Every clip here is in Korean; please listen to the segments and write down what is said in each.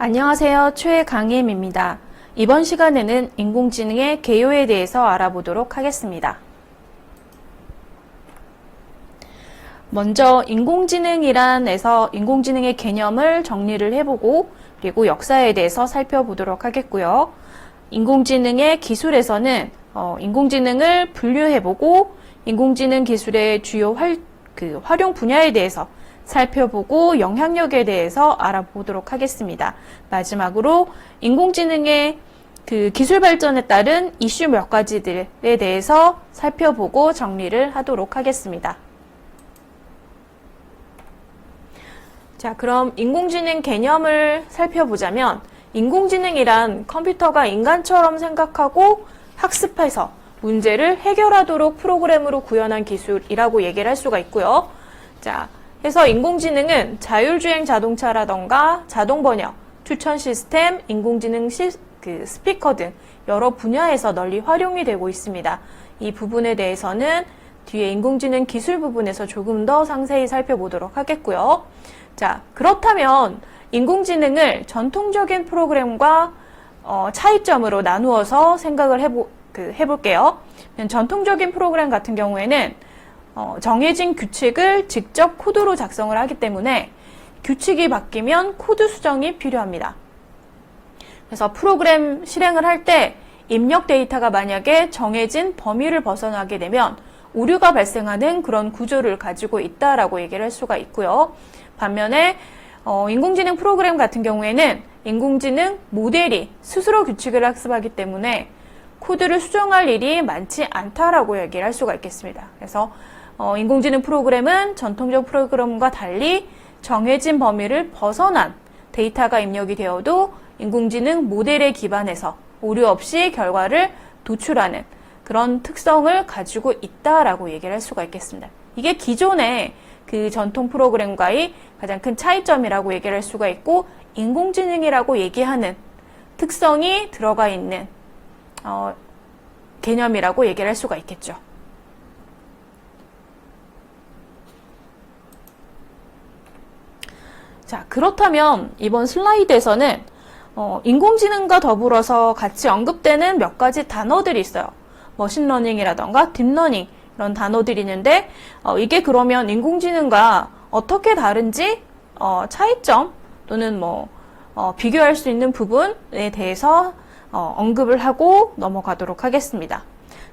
안녕하세요. 최강희엠입니다. 이번 시간에는 인공지능의 개요에 대해서 알아보도록 하겠습니다. 먼저 인공지능이란에서 인공지능의 개념을 정리를 해보고 그리고 역사에 대해서 살펴보도록 하겠고요. 인공지능의 기술에서는 인공지능을 분류해보고 인공지능 기술의 주요 활용 분야에 대해서 살펴보고 영향력에 대해서 알아보도록 하겠습니다. 마지막으로 인공지능의 기술 발전에 따른 이슈 몇 가지들에 대해서 살펴보고 정리를 하도록 하겠습니다. 자, 그럼 인공지능 개념을 살펴보자면 인공지능이란 컴퓨터가 인간처럼 생각하고 학습해서 문제를 해결하도록 프로그램으로 구현한 기술이라고 얘기를 할 수가 있고요. 자, 그래서 인공지능은 자율주행 자동차라던가 자동번역, 추천 시스템, 인공지능 스피커 등 여러 분야에서 널리 활용이 되고 있습니다. 이 부분에 대해서는 뒤에 인공지능 기술 부분에서 조금 더 상세히 살펴보도록 하겠고요. 자, 그렇다면 인공지능을 전통적인 프로그램과 차이점으로 나누어서 생각을 해볼게요. 전통적인 프로그램 같은 경우에는 정해진 규칙을 직접 코드로 작성을 하기 때문에 규칙이 바뀌면 코드 수정이 필요합니다. 그래서 프로그램 실행을 할 때 입력 데이터가 만약에 정해진 범위를 벗어나게 되면 오류가 발생하는 그런 구조를 가지고 있다라고 얘기를 할 수가 있고요. 반면에 인공지능 프로그램 같은 경우에는 인공지능 모델이 스스로 규칙을 학습하기 때문에 코드를 수정할 일이 많지 않다라고 얘기를 할 수가 있겠습니다. 그래서 인공지능 프로그램은 전통적 프로그램과 달리 정해진 범위를 벗어난 데이터가 입력이 되어도 인공지능 모델에 기반해서 오류 없이 결과를 도출하는 그런 특성을 가지고 있다라고 얘기를 할 수가 있겠습니다. 이게 기존의 전통 프로그램과의 가장 큰 차이점이라고 얘기를 할 수가 있고 인공지능이라고 얘기하는 특성이 들어가 있는 개념이라고 얘기를 할 수가 있겠죠. 자, 그렇다면 이번 슬라이드에서는 인공지능과 더불어서 같이 언급되는 몇 가지 단어들이 있어요. 머신러닝이라던가 딥러닝 이런 단어들이 있는데 이게 그러면 인공지능과 어떻게 다른지 차이점 또는 비교할 수 있는 부분에 대해서 언급을 하고 넘어가도록 하겠습니다.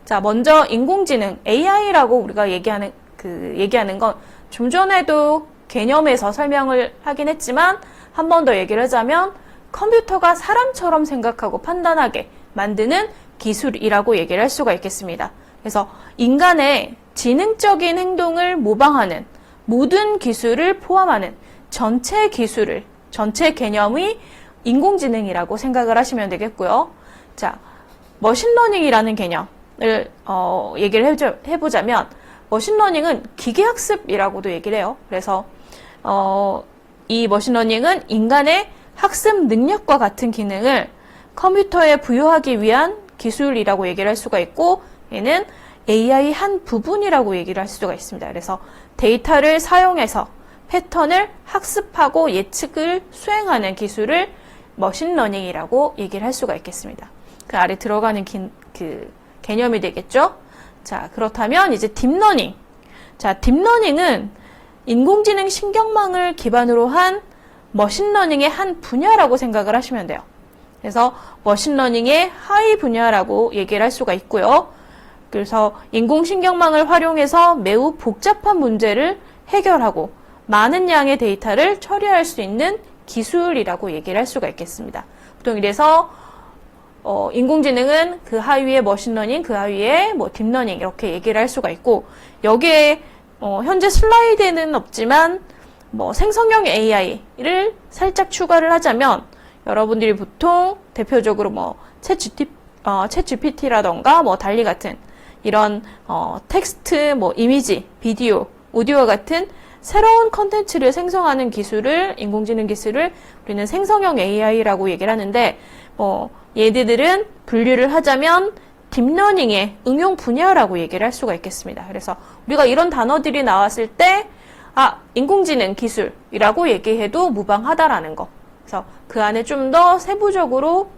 자, 먼저 인공지능 AI라고 우리가 얘기하는 건 좀 전에도 개념에서 설명을 하긴 했지만 한 번 더 얘기를 하자면 컴퓨터가 사람처럼 생각하고 판단하게 만드는 기술이라고 얘기를 할 수가 있겠습니다. 그래서 인간의 지능적인 행동을 모방하는 모든 기술을 포함하는 전체 개념이 인공지능이라고 생각을 하시면 되겠고요. 자, 머신러닝이라는 개념을 얘기를 해보자면 머신러닝은 기계학습이라고도 얘기를 해요. 그래서 이 머신러닝은 인간의 학습 능력과 같은 기능을 컴퓨터에 부여하기 위한 기술이라고 얘기를 할 수가 있고 얘는 AI 한 부분이라고 얘기를 할 수가 있습니다. 그래서 데이터를 사용해서 패턴을 학습하고 예측을 수행하는 기술을 머신러닝이라고 얘기를 할 수가 있겠습니다. 그 아래 들어가는 개념이 되겠죠. 자, 그렇다면 이제 딥러닝. 자, 딥러닝은 인공지능 신경망을 기반으로 한 머신러닝의 한 분야라고 생각을 하시면 돼요. 그래서 머신러닝의 하위 분야라고 얘기를 할 수가 있고요. 그래서 인공신경망을 활용해서 매우 복잡한 문제를 해결하고 많은 양의 데이터를 처리할 수 있는 기술이라고 얘기를 할 수가 있겠습니다. 보통 이래서 인공지능은 그 하위에 머신러닝, 그 하위에 딥러닝 이렇게 얘기를 할 수가 있고 여기에 현재 슬라이드에는 없지만 생성형 AI를 살짝 추가를 하자면 여러분들이 보통 대표적으로 챗 GPT라던가 달리 같은 이런 텍스트, 이미지, 비디오, 오디오 같은 새로운 컨텐츠를 생성하는 기술을 인공지능 기술을 우리는 생성형 AI라고 얘기를 하는데 얘들은 분류를 하자면 딥러닝의 응용 분야라고 얘기를 할 수가 있겠습니다. 그래서 우리가 이런 단어들이 나왔을 때 인공지능 기술이라고 얘기해도 무방하다라는 거. 그래서 그 안에 좀 더 세부적으로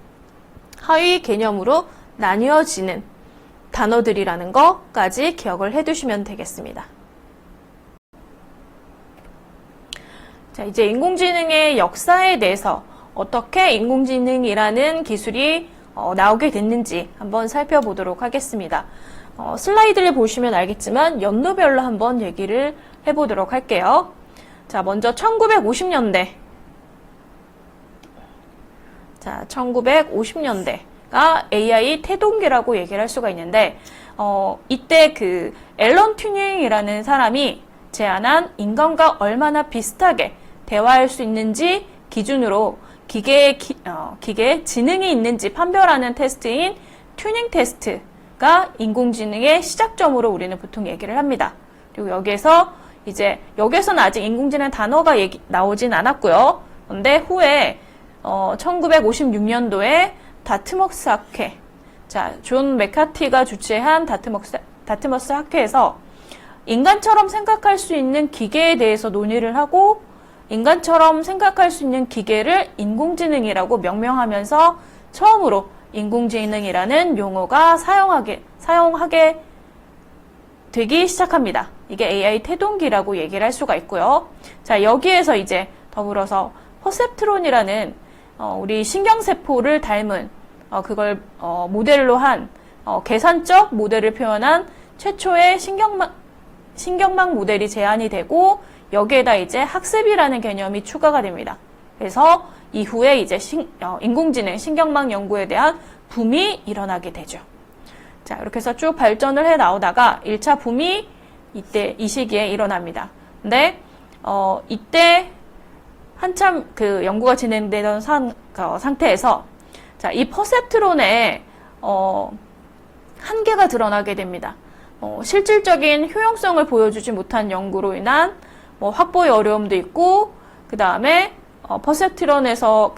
하위 개념으로 나뉘어지는 단어들이라는 것까지 기억을 해두시면 되겠습니다. 자, 이제 인공지능의 역사에 대해서 어떻게 인공지능이라는 기술이 나오게 됐는지 한번 살펴보도록 하겠습니다. 슬라이드를 보시면 알겠지만 연도별로 한번 얘기를 해보도록 할게요. 자, 먼저 1950년대. 자, 1950년대가 AI 태동기라고 얘기를 할 수가 있는데, 이때 그 앨런 튜닝이라는 사람이 제안한 인간과 얼마나 비슷하게 대화할 수 있는지 기준으로 기계의 지능이 있는지 판별하는 테스트인 튜닝 테스트가 인공지능의 시작점으로 우리는 보통 얘기를 합니다. 그리고 여기에서는 아직 인공지능 단어가 나오진 않았고요. 그런데 후에 1956년도에 다트머스 학회, 자, 존 맥카티가 주최한 다트머스 학회에서 인간처럼 생각할 수 있는 기계에 대해서 논의를 하고 인간처럼 생각할 수 있는 기계를 인공지능이라고 명명하면서 처음으로 인공지능이라는 용어가 사용하게 되기 시작합니다. 이게 AI 태동기라고 얘기를 할 수가 있고요. 자, 여기에서 이제 더불어서 퍼셉트론이라는 우리 신경세포를 닮은 그걸 모델로 한 계산적 모델을 표현한 최초의 신경망 모델이 제안이 되고 여기에다 이제 학습이라는 개념이 추가가 됩니다. 그래서 이후에 이제 인공지능, 신경망 연구에 대한 붐이 일어나게 되죠. 자, 이렇게 해서 쭉 발전을 해 나오다가 1차 붐이 이 시기에 일어납니다. 근데 이때 한참 그 연구가 진행되던 상태에서 자, 이 퍼셉트론에 한계가 드러나게 됩니다. 실질적인 효용성을 보여주지 못한 연구로 인한 확보의 어려움도 있고, 그 다음에 퍼셉트론에서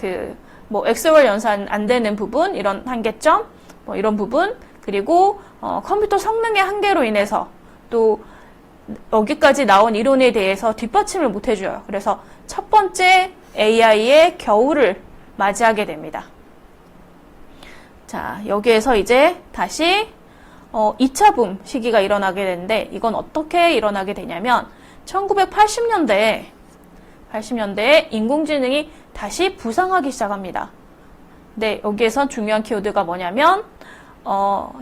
엑스월 연산 안 되는 부분, 이런 한계점, 이런 부분, 그리고 컴퓨터 성능의 한계로 인해서 또 여기까지 나온 이론에 대해서 뒷받침을 못 해줘요. 그래서 첫 번째 AI의 겨울을 맞이하게 됩니다. 자, 여기에서 이제 다시 2차 붐 시기가 일어나게 되는데 이건 어떻게 일어나게 되냐면 1980년대에 인공지능이 다시 부상하기 시작합니다. 근데 여기에선 중요한 키워드가 뭐냐면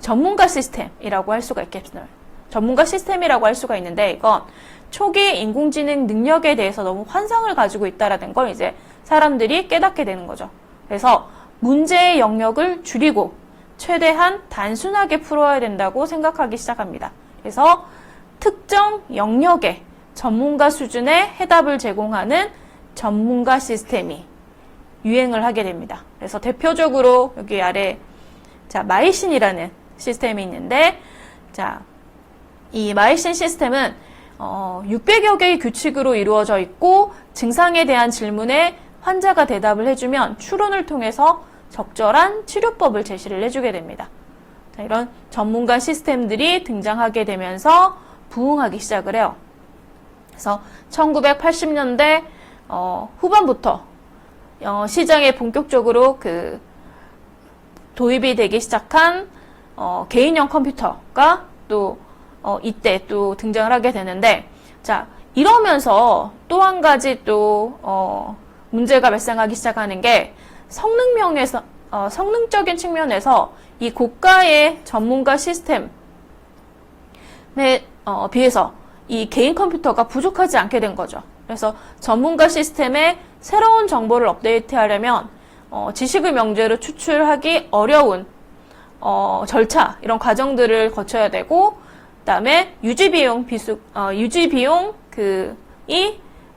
전문가 시스템이라고 할 수가 있겠습니다. 전문가 시스템이라고 할 수가 있는데 이건 초기 인공지능 능력에 대해서 너무 환상을 가지고 있다라는 걸 이제 사람들이 깨닫게 되는 거죠. 그래서 문제의 영역을 줄이고 최대한 단순하게 풀어야 된다고 생각하기 시작합니다. 그래서 특정 영역의 전문가 수준의 해답을 제공하는 전문가 시스템이 유행을 하게 됩니다. 그래서 대표적으로 여기 아래 자, 마이신이라는 시스템이 있는데 자, 이 마이신 시스템은 600여 개의 규칙으로 이루어져 있고 증상에 대한 질문에 환자가 대답을 해주면 추론을 통해서 적절한 치료법을 제시를 해주게 됩니다. 자, 이런 전문가 시스템들이 등장하게 되면서 부흥하기 시작을 해요. 그래서 1980년대 후반부터 시장에 본격적으로 도입이 되기 시작한 개인형 컴퓨터가 또 이때 또 등장을 하게 되는데, 자, 이러면서 또 한 가지 또 문제가 발생하기 시작하는 게 성능적인 측면에서 이 고가의 전문가 시스템에 비해서 이 개인 컴퓨터가 부족하지 않게 된 거죠. 그래서 전문가 시스템에 새로운 정보를 업데이트하려면 지식을 명제로 추출하기 어려운 절차, 이런 과정들을 거쳐야 되고, 그다음에 유지 비용이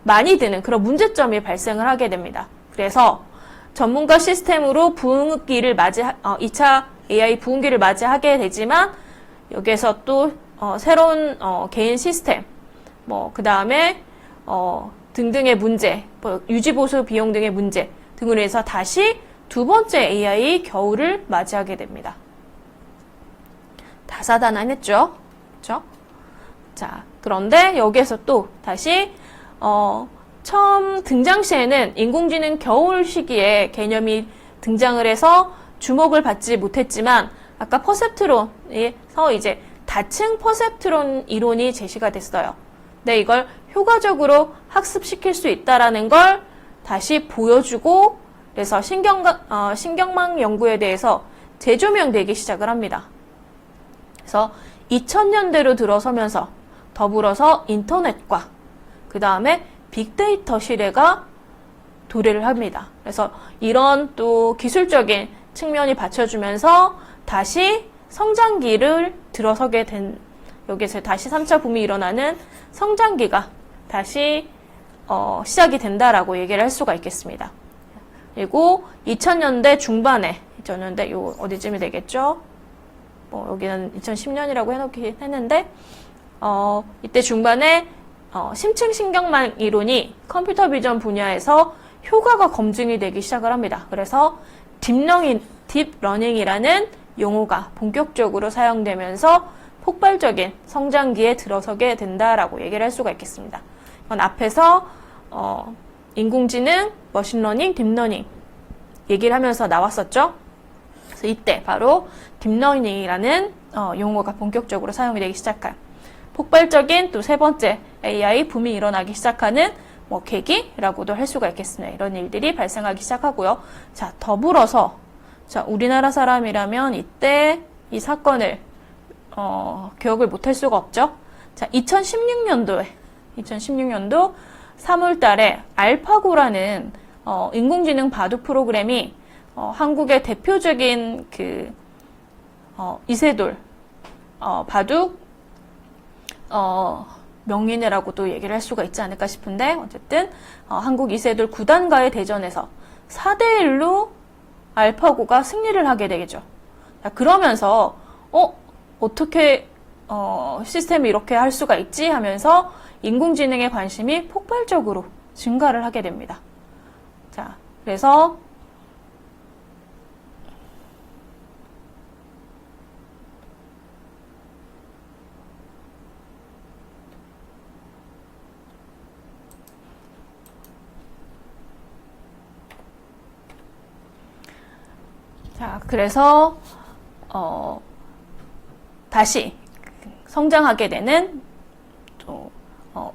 많이 드는 그런 문제점이 발생을 하게 됩니다. 그래서 전문가 시스템으로 2차 AI 부흥기를 맞이하게 되지만 여기에서 또 새로운 개인 시스템, 그 다음에 등등의 문제, 유지보수 비용 등의 문제 등으로 해서 다시 두 번째 AI 겨울을 맞이하게 됩니다. 다사다난했죠. 그렇죠? 자, 그런데 여기에서 또 다시 처음 등장 시에는 인공지능 겨울 시기에 개념이 등장을 해서 주목을 받지 못했지만 아까 퍼셉트론에서 이제 다층 퍼셉트론 이론이 제시가 됐어요. 근데 이걸 효과적으로 학습시킬 수 있다라는 걸 다시 보여주고 그래서 신경망 연구에 대해서 재조명되기 시작을 합니다. 그래서 2000년대로 들어서면서 더불어서 인터넷과 그 다음에 빅데이터 시대가 도래를 합니다. 그래서 이런 또 기술적인 측면이 받쳐주면서 다시 성장기를 들어서게 된, 여기서 다시 3차 붐이 일어나는 성장기가 다시 시작이 된다라고 얘기를 할 수가 있겠습니다. 그리고 2000년대 중반에, 2000년대 요 어디쯤이 되겠죠? 여기는 2010년이라고 해놓긴 했는데, 이때 중반에 심층 신경망 이론이 컴퓨터 비전 분야에서 효과가 검증이 되기 시작을 합니다. 그래서 딥러닝이라는 용어가 본격적으로 사용되면서 폭발적인 성장기에 들어서게 된다라고 얘기를 할 수가 있겠습니다. 이건 앞에서 인공지능, 머신러닝, 딥러닝 얘기를 하면서 나왔었죠. 그래서 이때 바로 딥러닝이라는 용어가 본격적으로 사용이 되기 시작한 폭발적인 또 세 번째 AI 붐이 일어나기 시작하는 계기라고도 할 수가 있겠습니다. 이런 일들이 발생하기 시작하고요. 자, 더불어서 우리나라 사람이라면 이때 이 사건을 기억을 못할 수가 없죠. 자, 2016년도 3월 달에 알파고라는 인공지능 바둑 프로그램이 한국의 대표적인 이세돌 바둑 명인이라고도 얘기를 할 수가 있지 않을까 싶은데, 어쨌든 한국 이세돌 9단과의 대전에서 4대1로 알파고가 승리를 하게 되겠죠. 자, 그러면서 어떻게 시스템이 이렇게 할 수가 있지 하면서 인공지능의 관심이 폭발적으로 증가를 하게 됩니다. 자, 그래서 다시 성장하게 되는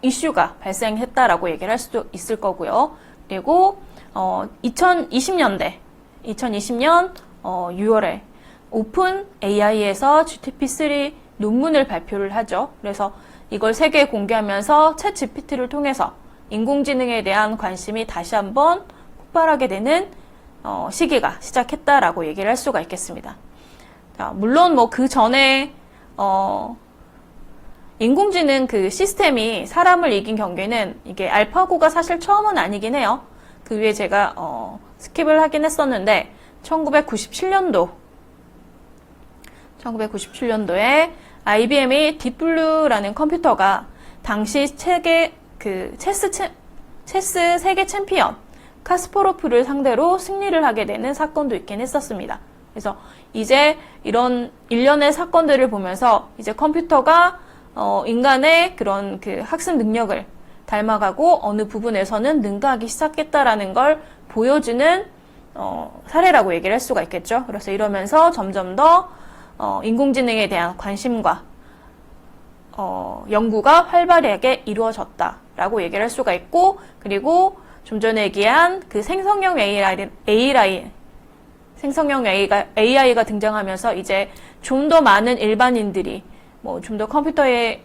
이슈가 발생했다라고 얘기를 할 수도 있을 거고요. 그리고 2020년 6월에 오픈 AI에서 GPT-3 논문을 발표를 하죠. 그래서 이걸 세계에 공개하면서 챗 GPT를 통해서 인공지능에 대한 관심이 다시 한번 폭발하게 되는 시기가 시작했다라고 얘기를 할 수가 있겠습니다. 자, 물론 그 전에 인공지능 시스템이 사람을 이긴 경기는 이게 알파고가 사실 처음은 아니긴 해요. 그 위에 제가 스킵을 하긴 했었는데 1997년도에 IBM의 딥블루라는 컴퓨터가 당시 체스 세계 챔피언 카스퍼로프를 상대로 승리를 하게 되는 사건도 있긴 했었습니다. 그래서 이제 이런 일련의 사건들을 보면서 이제 컴퓨터가 인간의 그런 학습 능력을 닮아가고 어느 부분에서는 능가하기 시작했다라는 걸 보여주는 사례라고 얘기를 할 수가 있겠죠. 그래서 이러면서 점점 더 인공지능에 대한 관심과 연구가 활발하게 이루어졌다라고 얘기를 할 수가 있고, 그리고 좀 전에 얘기한 생성형 AI가 등장하면서 이제 좀 더 많은 일반인들이 좀 더 컴퓨터의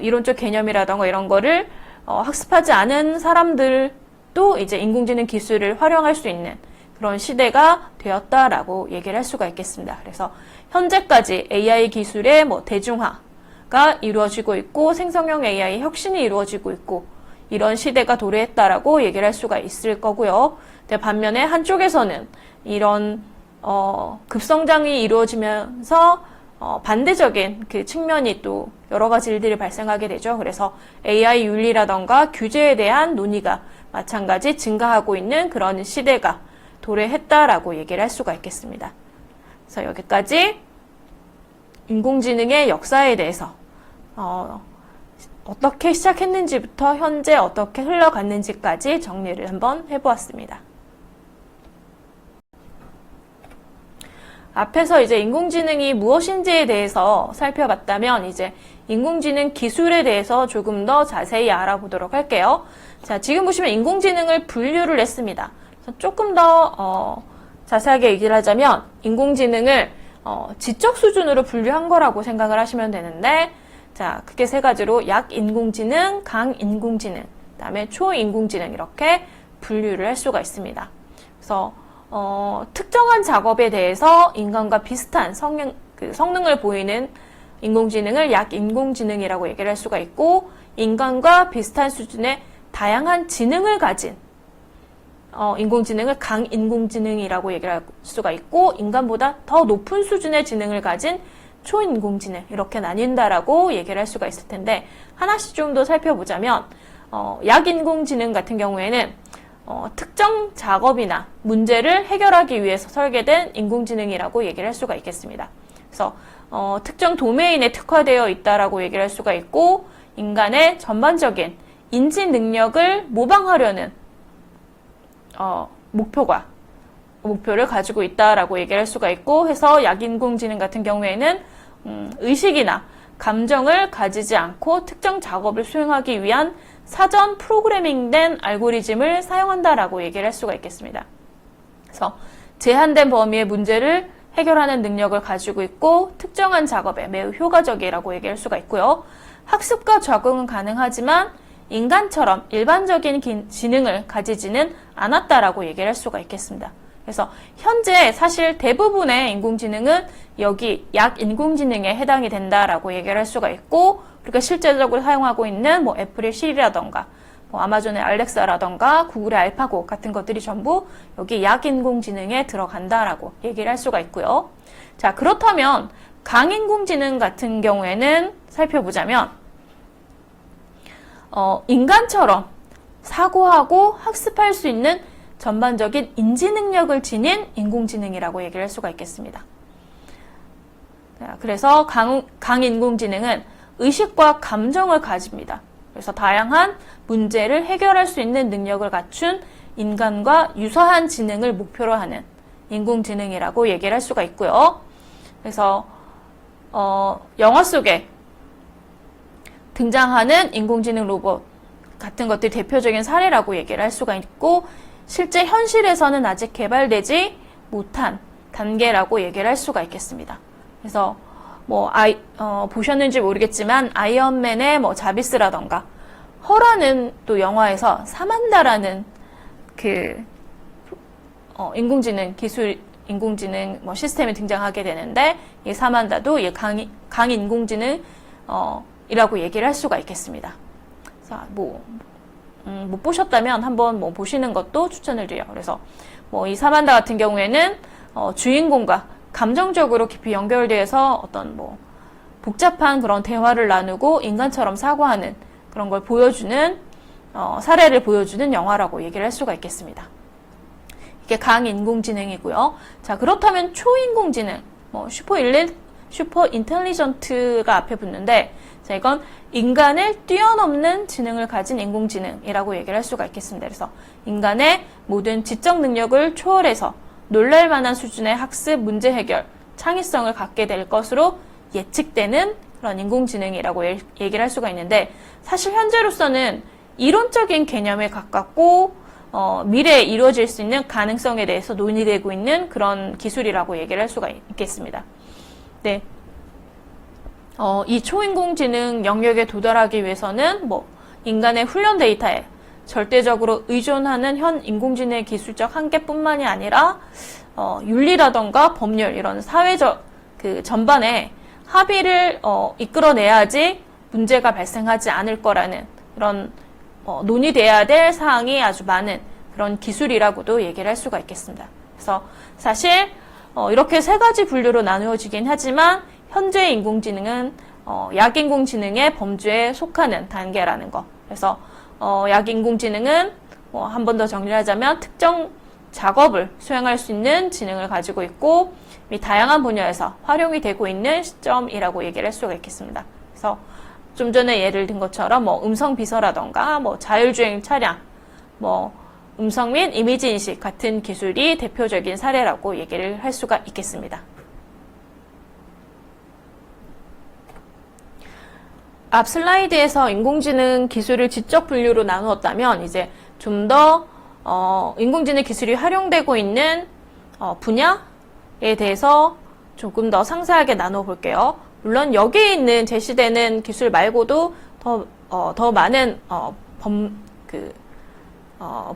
이론적 개념이라던가 이런 거를 학습하지 않은 사람들도 이제 인공지능 기술을 활용할 수 있는 그런 시대가 되었다라고 얘기를 할 수가 있겠습니다. 그래서 현재까지 AI 기술의 대중화가 이루어지고 있고 생성형 AI 혁신이 이루어지고 있고 이런 시대가 도래했다라고 얘기를 할 수가 있을 거고요. 근데 반면에 한쪽에서는 이런 급성장이 이루어지면서 반대적인 측면이 또 여러 가지 일들이 발생하게 되죠. 그래서 AI 윤리라던가 규제에 대한 논의가 마찬가지 증가하고 있는 그런 시대가 도래했다라고 얘기를 할 수가 있겠습니다. 그래서 여기까지 인공지능의 역사에 대해서 어떻게 시작했는지부터 현재 어떻게 흘러갔는지까지 정리를 한번 해보았습니다. 앞에서 이제 인공지능이 무엇인지에 대해서 살펴봤다면 이제 인공지능 기술에 대해서 조금 더 자세히 알아보도록 할게요. 자, 지금 보시면 인공지능을 분류를 했습니다. 조금 더 자세하게 얘기를 하자면 인공지능을 지적 수준으로 분류한 거라고 생각을 하시면 되는데, 자, 크게 세 가지로 약인공지능, 강인공지능, 그다음에 초인공지능 이렇게 분류를 할 수가 있습니다. 그래서 특정한 작업에 대해서 인간과 비슷한 성능을 보이는 인공지능을 약인공지능이라고 얘기를 할 수가 있고, 인간과 비슷한 수준의 다양한 지능을 가진 인공지능을 강인공지능이라고 얘기를 할 수가 있고, 인간보다 더 높은 수준의 지능을 가진 초인공지능 이렇게 나뉜다라고 얘기를 할 수가 있을 텐데, 하나씩 좀 더 살펴보자면 약인공지능 같은 경우에는 특정 작업이나 문제를 해결하기 위해서 설계된 인공지능이라고 얘기를 할 수가 있겠습니다. 그래서 특정 도메인에 특화되어 있다라고 얘기를 할 수가 있고, 인간의 전반적인 인지 능력을 모방하려는 목표를 가지고 있다라고 얘기를 할 수가 있고, 해서 약인공지능 같은 경우에는 의식이나 감정을 가지지 않고 특정 작업을 수행하기 위한 사전 프로그래밍된 알고리즘을 사용한다라고 얘기를 할 수가 있겠습니다. 그래서 제한된 범위의 문제를 해결하는 능력을 가지고 있고, 특정한 작업에 매우 효과적이라고 얘기할 수가 있고요. 학습과 적응은 가능하지만 인간처럼 일반적인 지능을 가지지는 않았다라고 얘기를 할 수가 있겠습니다. 그래서 현재 사실 대부분의 인공지능은 여기 약인공지능에 해당이 된다라고 얘기를 할 수가 있고, 우리가 실제적으로 사용하고 있는 애플의 시리라던가 아마존의 알렉사라던가 구글의 알파고 같은 것들이 전부 여기 약인공지능에 들어간다라고 얘기를 할 수가 있고요. 자, 그렇다면 강인공지능 같은 경우에는 살펴보자면 인간처럼 사고하고 학습할 수 있는 전반적인 인지 능력을 지닌 인공지능이라고 얘기를 할 수가 있겠습니다. 그래서 강인공지능은 의식과 감정을 가집니다. 그래서 다양한 문제를 해결할 수 있는 능력을 갖춘 인간과 유사한 지능을 목표로 하는 인공지능이라고 얘기를 할 수가 있고요. 그래서 영화 속에 등장하는 인공지능 로봇 같은 것들이 대표적인 사례라고 얘기를 할 수가 있고, 실제 현실에서는 아직 개발되지 못한 단계라고 얘기를 할 수가 있겠습니다. 그래서 보셨는지 모르겠지만 아이언맨의 자비스라던가 허라는 또 영화에서 사만다라는 인공지능 시스템이 등장하게 되는데, 이 사만다도 강인공지능 이라고 얘기를 할 수가 있겠습니다. 자, 못 보셨다면 한번 보시는 것도 추천을 드려요. 그래서 이 사만다 같은 경우에는 주인공과 감정적으로 깊이 연결돼서 어떤 복잡한 그런 대화를 나누고 인간처럼 사고하는 그런 걸 보여주는 사례를 보여주는 영화라고 얘기를 할 수가 있겠습니다. 이게 강인공지능이고요. 자, 그렇다면 초인공지능, 슈퍼 인텔리전트가 앞에 붙는데, 자, 이건 인간을 뛰어넘는 지능을 가진 인공지능이라고 얘기를 할 수가 있겠습니다. 그래서 인간의 모든 지적 능력을 초월해서 놀랄 만한 수준의 학습, 문제 해결, 창의성을 갖게 될 것으로 예측되는 그런 인공지능이라고 얘기를 할 수가 있는데, 사실 현재로서는 이론적인 개념에 가깝고 미래에 이루어질 수 있는 가능성에 대해서 논의되고 있는 그런 기술이라고 얘기를 할 수가 있겠습니다. 네. 이 초인공지능 영역에 도달하기 위해서는 인간의 훈련 데이터에 절대적으로 의존하는 현 인공지능의 기술적 한계뿐만이 아니라 윤리라던가 법률 이런 사회적 전반에 합의를 이끌어내야지 문제가 발생하지 않을 거라는 그런 논의돼야 될 사항이 아주 많은 그런 기술이라고도 얘기를 할 수가 있겠습니다. 그래서 사실 이렇게 세 가지 분류로 나누어지긴 하지만 현재 인공지능은 약인공지능의 범주에 속하는 단계라는 거. 그래서 약인공지능은 한 번 더 정리를 하자면 특정 작업을 수행할 수 있는 지능을 가지고 있고, 이 다양한 분야에서 활용이 되고 있는 시점이라고 얘기를 할 수가 있겠습니다. 그래서 좀 전에 예를 든 것처럼 뭐 음성 비서라던가 뭐 자율주행 차량, 뭐 음성 및 이미지 인식 같은 기술이 대표적인 사례라고 얘기를 할 수가 있겠습니다. 앞 슬라이드에서 인공지능 기술을 지적 분류로 나누었다면 이제 좀 더 인공지능 기술이 활용되고 있는 분야에 대해서 조금 더 상세하게 나눠볼게요. 물론 여기에 있는 제시되는 기술 말고도 더 많은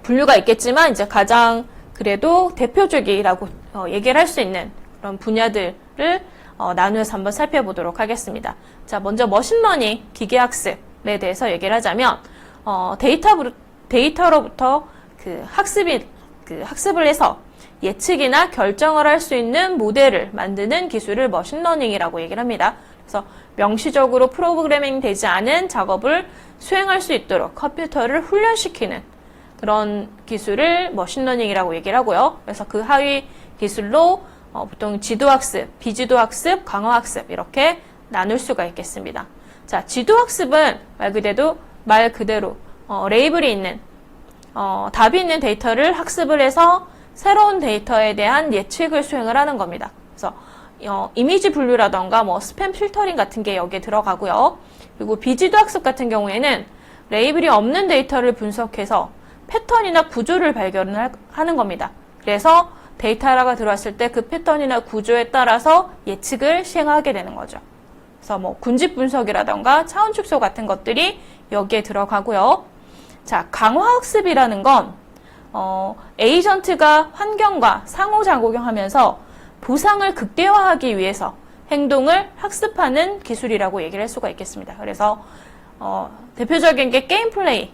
분류가 있겠지만 이제 가장 그래도 대표적이라고 얘기를 할 수 있는 그런 분야들을 나누어서 한번 살펴보도록 하겠습니다. 자, 먼저 머신러닝, 기계학습에 대해서 얘기를 하자면 데이터로부터 학습을 해서 예측이나 결정을 할 수 있는 모델을 만드는 기술을 머신러닝이라고 얘기를 합니다. 그래서 명시적으로 프로그래밍 되지 않은 작업을 수행할 수 있도록 컴퓨터를 훈련시키는 그런 기술을 머신러닝이라고 얘기를 하고요. 그래서 그 하위 기술로 보통 지도학습, 비지도학습, 강화학습 이렇게 나눌 수가 있겠습니다. 자, 지도학습은 말 그대로 레이블이 있는 답이 있는 데이터를 학습을 해서 새로운 데이터에 대한 예측을 수행을 하는 겁니다. 그래서 이미지 분류라던가 뭐 스팸 필터링 같은 게 여기에 들어가고요. 그리고 비지도 학습 같은 경우에는 레이블이 없는 데이터를 분석해서 패턴이나 구조를 발견을 하는 겁니다. 그래서 데이터가 들어왔을 때 그 패턴이나 구조에 따라서 예측을 시행하게 되는 거죠. 그래서 뭐 군집 분석이라던가 차원 축소 같은 것들이 여기에 들어가고요. 자, 강화학습이라는 건 에이전트가 환경과 상호작용하면서 보상을 극대화하기 위해서 행동을 학습하는 기술이라고 얘기를 할 수가 있겠습니다. 그래서 대표적인 게 게임 플레이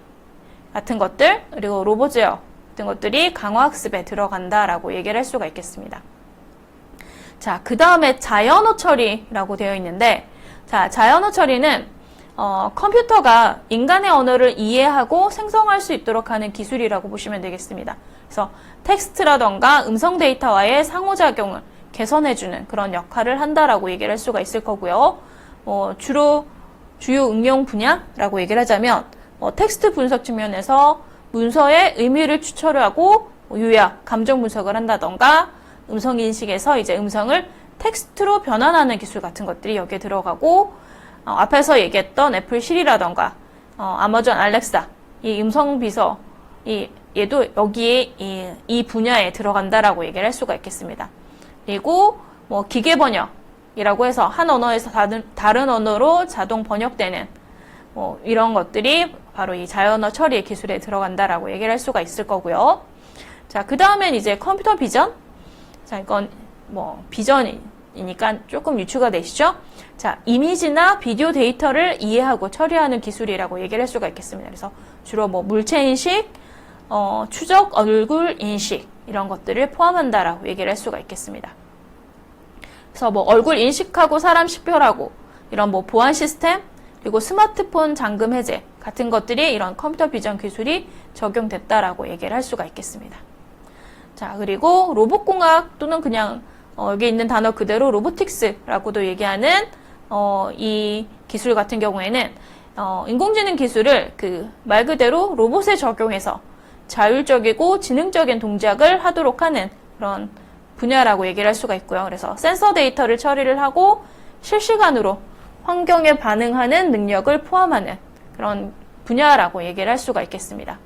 같은 것들, 그리고 로봇 제어 같은 것들이 강화학습에 들어간다라고 얘기를 할 수가 있겠습니다. 자, 그 다음에 자연어 처리라고 되어 있는데, 자, 자연어 처리는 컴퓨터가 인간의 언어를 이해하고 생성할 수 있도록 하는 기술이라고 보시면 되겠습니다. 그래서 텍스트라던가 음성 데이터와의 상호작용을 개선해주는 그런 역할을 한다라고 얘기를 할 수가 있을 거고요. 주로 주요 응용 분야라고 얘기를 하자면 텍스트 분석 측면에서 문서의 의미를 추출하고 요약, 감정 분석을 한다던가 음성 인식에서 이제 음성을 텍스트로 변환하는 기술 같은 것들이 여기에 들어가고 앞에서 얘기했던 애플 시리라던가 아마존 알렉사 이 음성 비서 얘도 여기에 이 분야에 들어간다라고 얘기를 할 수가 있겠습니다. 그리고 뭐 기계 번역이라고 해서 한 언어에서 다른 언어로 자동 번역되는 이런 것들이 바로 이 자연어 처리 기술에 들어간다라고 얘기를 할 수가 있을 거고요. 자, 그 다음엔 이제 컴퓨터 비전. 자, 이건 뭐 비전이니까 조금 유추가 되시죠? 자, 이미지나 비디오 데이터를 이해하고 처리하는 기술이라고 얘기를 할 수가 있겠습니다. 그래서 주로 뭐 물체 인식, 추적 얼굴 인식 이런 것들을 포함한다라고 얘기를 할 수가 있겠습니다. 그래서 뭐 얼굴 인식하고 사람 식별하고 이런 뭐 보안 시스템 그리고 스마트폰 잠금 해제 같은 것들이 이런 컴퓨터 비전 기술이 적용됐다라고 얘기를 할 수가 있겠습니다. 자, 그리고 로봇공학 또는 그냥 여기 있는 단어 그대로 로보틱스라고도 얘기하는 이 기술 같은 경우에는 인공지능 기술을 말 그대로 로봇에 적용해서 자율적이고 지능적인 동작을 하도록 하는 그런 분야라고 얘기를 할 수가 있고요. 그래서 센서 데이터를 처리를 하고 실시간으로 환경에 반응하는 능력을 포함하는 그런 분야라고 얘기를 할 수가 있겠습니다.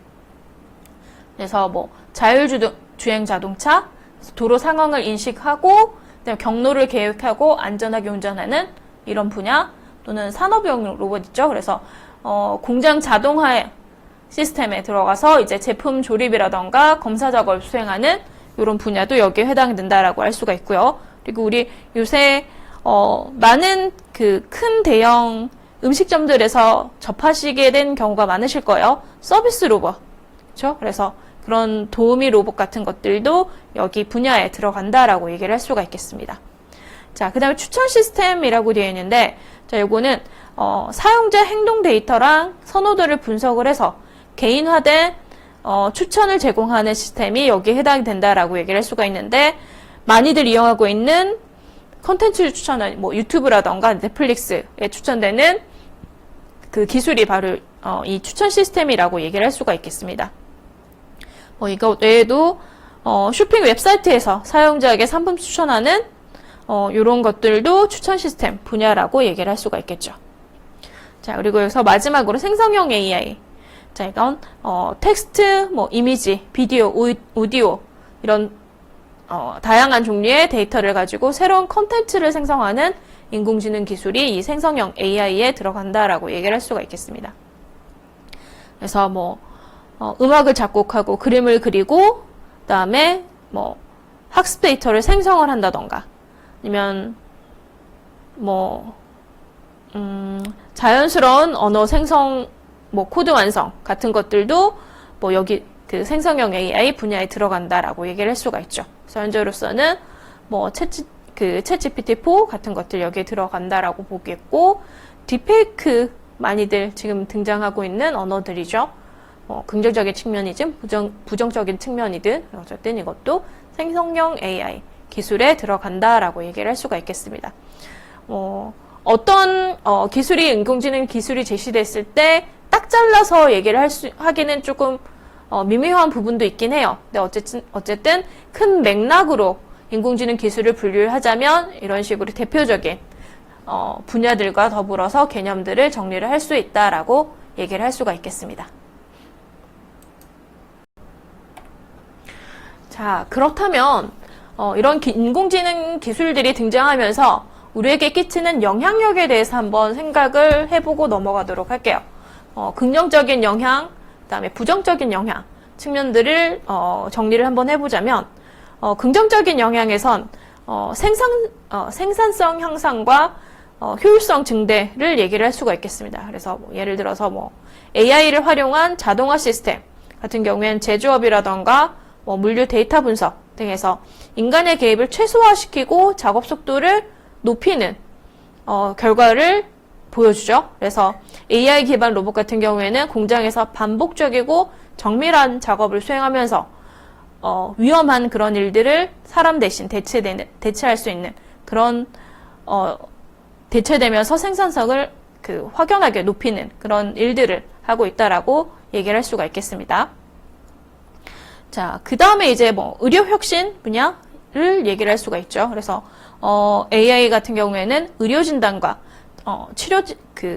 그래서 뭐 자율주행 자동차, 도로 상황을 인식하고 경로를 계획하고 안전하게 운전하는 이런 분야 또는 산업용 로봇 있죠. 그래서 공장 자동화 시스템에 들어가서 이제 제품 조립이라던가 검사 작업을 수행하는 이런 분야도 여기에 해당된다라고 할 수가 있고요. 그리고 우리 요새 많은 큰 대형 음식점들에서 접하시게 된 경우가 많으실 거예요. 서비스 로봇. 그렇죠? 그래서 그런 도우미 로봇 같은 것들도 여기 분야에 들어간다라고 얘기를 할 수가 있겠습니다. 자, 그 다음에 추천 시스템이라고 되어 있는데, 자, 요거는, 사용자 행동 데이터랑 선호도를 분석을 해서 개인화된, 추천을 제공하는 시스템이 여기에 해당이 된다라고 얘기를 할 수가 있는데, 많이들 이용하고 있는 컨텐츠 추천은 뭐 유튜브라던가 넷플릭스에 추천되는 그 기술이 바로 이 추천 시스템이라고 얘기를 할 수가 있겠습니다. 이거 외에도 쇼핑 웹사이트에서 사용자에게 상품 추천하는 이런 것들도 추천 시스템 분야라고 얘기를 할 수가 있겠죠. 자, 그리고 여기서 마지막으로 생성형 AI. 자, 이건 텍스트, 이미지, 비디오, 오디오 이런 다양한 종류의 데이터를 가지고 새로운 컨텐츠를 생성하는 인공지능 기술이 이 생성형 AI에 들어간다라고 얘기를 할 수가 있겠습니다. 그래서 음악을 작곡하고 그림을 그리고 그다음에 학습 데이터를 생성을 한다던가 아니면 자연스러운 언어 생성 코드 완성 같은 것들도 여기 그 생성형 AI 분야에 들어간다라고 얘기를 할 수가 있죠. 그래서 현재로서는 챗 GPT-4 같은 것들 여기에 들어간다라고 보겠고, 딥페이크 많이들 지금 등장하고 있는 언어들이죠. 긍정적인 측면이든 부정적인 측면이든 어쨌든 이것도 생성형 AI 기술에 들어간다라고 얘기를 할 수가 있겠습니다. 어떤 기술이 인공지능 기술이 제시됐을 때 딱 잘라서 얘기를 하기는 조금 미묘한 부분도 있긴 해요. 근데 어쨌든 큰 맥락으로 인공지능 기술을 분류를 하자면 이런 식으로 대표적인 분야들과 더불어서 개념들을 정리를 할 수 있다라고 얘기를 할 수가 있겠습니다. 자, 그렇다면 이런 인공지능 기술들이 등장하면서 우리에게 끼치는 영향력에 대해서 한번 생각을 해보고 넘어가도록 할게요. 긍정적인 영향, 그다음에 부정적인 영향 측면들을 정리를 한번 해보자면, 긍정적인 영향에선 생산성 향상과 효율성 증대를 얘기를 할 수가 있겠습니다. 그래서 예를 들어서 AI를 활용한 자동화 시스템 같은 경우에는 제조업이라던가 물류 데이터 분석 등에서 인간의 개입을 최소화시키고 작업 속도를 높이는 결과를 보여주죠. 그래서 AI 기반 로봇 같은 경우에는 공장에서 반복적이고 정밀한 작업을 수행하면서 위험한 그런 일들을 사람 대신 대체할 수 있는 그런 대체되면서 생산성을 확연하게 높이는 그런 일들을 하고 있다라고 얘기를 할 수가 있겠습니다. 자, 그 다음에 이제 의료 혁신 분야를 얘기를 할 수가 있죠. 그래서 AI 같은 경우에는 의료 진단과 치료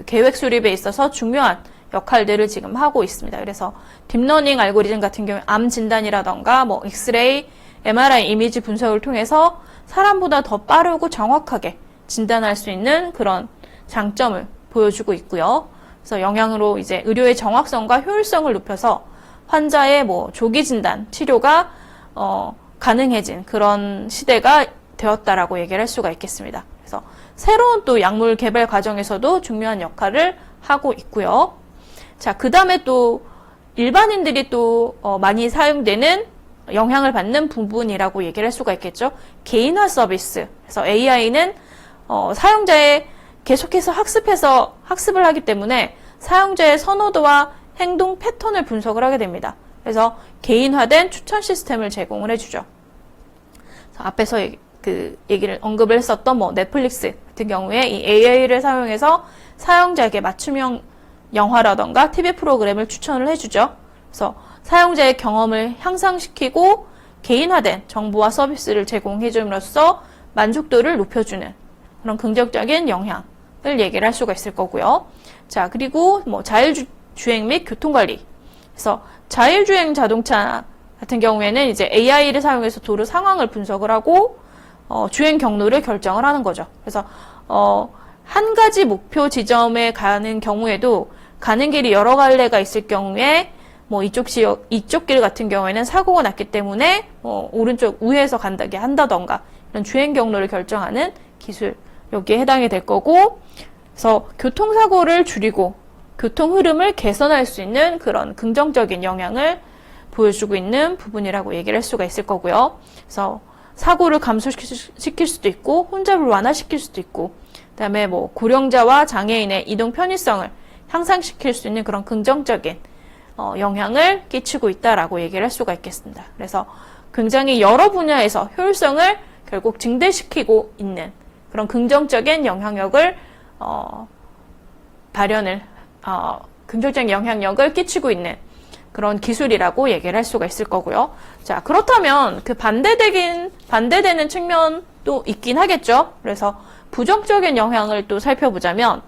계획 수립에 있어서 중요한 역할들을 지금 하고 있습니다. 그래서 딥러닝 알고리즘 같은 경우에 암 진단이라던가 엑스레이, MRI 이미지 분석을 통해서 사람보다 더 빠르고 정확하게 진단할 수 있는 그런 장점을 보여주고 있고요. 그래서 영향으로 이제 의료의 정확성과 효율성을 높여서 환자의 조기 진단, 치료가 가능해진 그런 시대가 되었다라고 얘기를 할 수가 있겠습니다. 그래서 새로운 또 약물 개발 과정에서도 중요한 역할을 하고 있고요. 자, 그 다음에 또 일반인들이 또 많이 사용되는 영향을 받는 부분이라고 얘기를 할 수가 있겠죠. 개인화 서비스. 그래서 AI는 사용자의 계속해서 학습을 하기 때문에 사용자의 선호도와 행동 패턴을 분석을 하게 됩니다. 그래서 개인화된 추천 시스템을 제공을 해주죠. 앞에서 얘기를 언급을 했었던 넷플릭스 같은 경우에 이 AI를 사용해서 사용자에게 맞춤형 영화라던가 TV 프로그램을 추천을 해주죠. 그래서 사용자의 경험을 향상시키고 개인화된 정보와 서비스를 제공해줌으로써 만족도를 높여주는 그런 긍정적인 영향을 얘기를 할 수가 있을 거고요. 자, 그리고 자율주행 및 교통관리. 그래서 자율주행 자동차 같은 경우에는 이제 AI를 사용해서 도로 상황을 분석을 하고 주행 경로를 결정을 하는 거죠. 그래서 한 가지 목표 지점에 가는 경우에도 가는 길이 여러 갈래가 있을 경우에 이쪽 길 같은 경우에는 사고가 났기 때문에 오른쪽 우회해서 간다게 한다던가 이런 주행 경로를 결정하는 기술 여기에 해당이 될 거고, 그래서 교통사고를 줄이고 교통 흐름을 개선할 수 있는 그런 긍정적인 영향을 보여주고 있는 부분이라고 얘기를 할 수가 있을 거고요. 그래서 사고를 감소시킬 수도 있고 혼잡을 완화시킬 수도 있고, 그다음에 고령자와 장애인의 이동 편의성을 향상시킬 수 있는 그런 긍정적인 영향을 끼치고 있다라고 얘기를 할 수가 있겠습니다. 그래서 굉장히 여러 분야에서 효율성을 결국 증대시키고 있는 그런 긍정적인 영향력을 발현을 긍정적인 영향력을 끼치고 있는 그런 기술이라고 얘기를 할 수가 있을 거고요. 자, 그렇다면 그 반대되는 측면도 있긴 하겠죠. 그래서 부정적인 영향을 또 살펴보자면,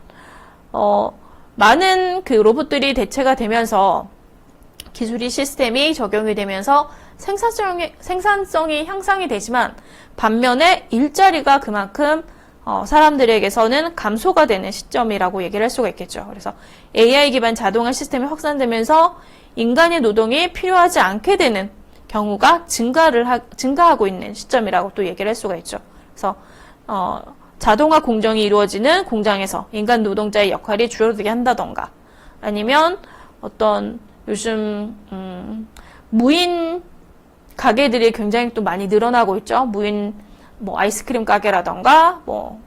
많은 그 로봇들이 대체가 되면서 기술이 시스템이 적용이 되면서 생산성이 향상이 되지만 반면에 일자리가 그만큼 사람들에게서는 감소가 되는 시점이라고 얘기를 할 수가 있겠죠. 그래서 AI 기반 자동화 시스템이 확산되면서 인간의 노동이 필요하지 않게 되는 경우가 증가하고 있는 시점이라고 또 얘기를 할 수가 있죠. 그래서 자동화 공정이 이루어지는 공장에서 인간 노동자의 역할이 줄어들게 한다던가, 아니면 어떤 요즘 무인 가게들이 굉장히 또 많이 늘어나고 있죠. 무인 뭐 아이스크림 가게라던가 뭐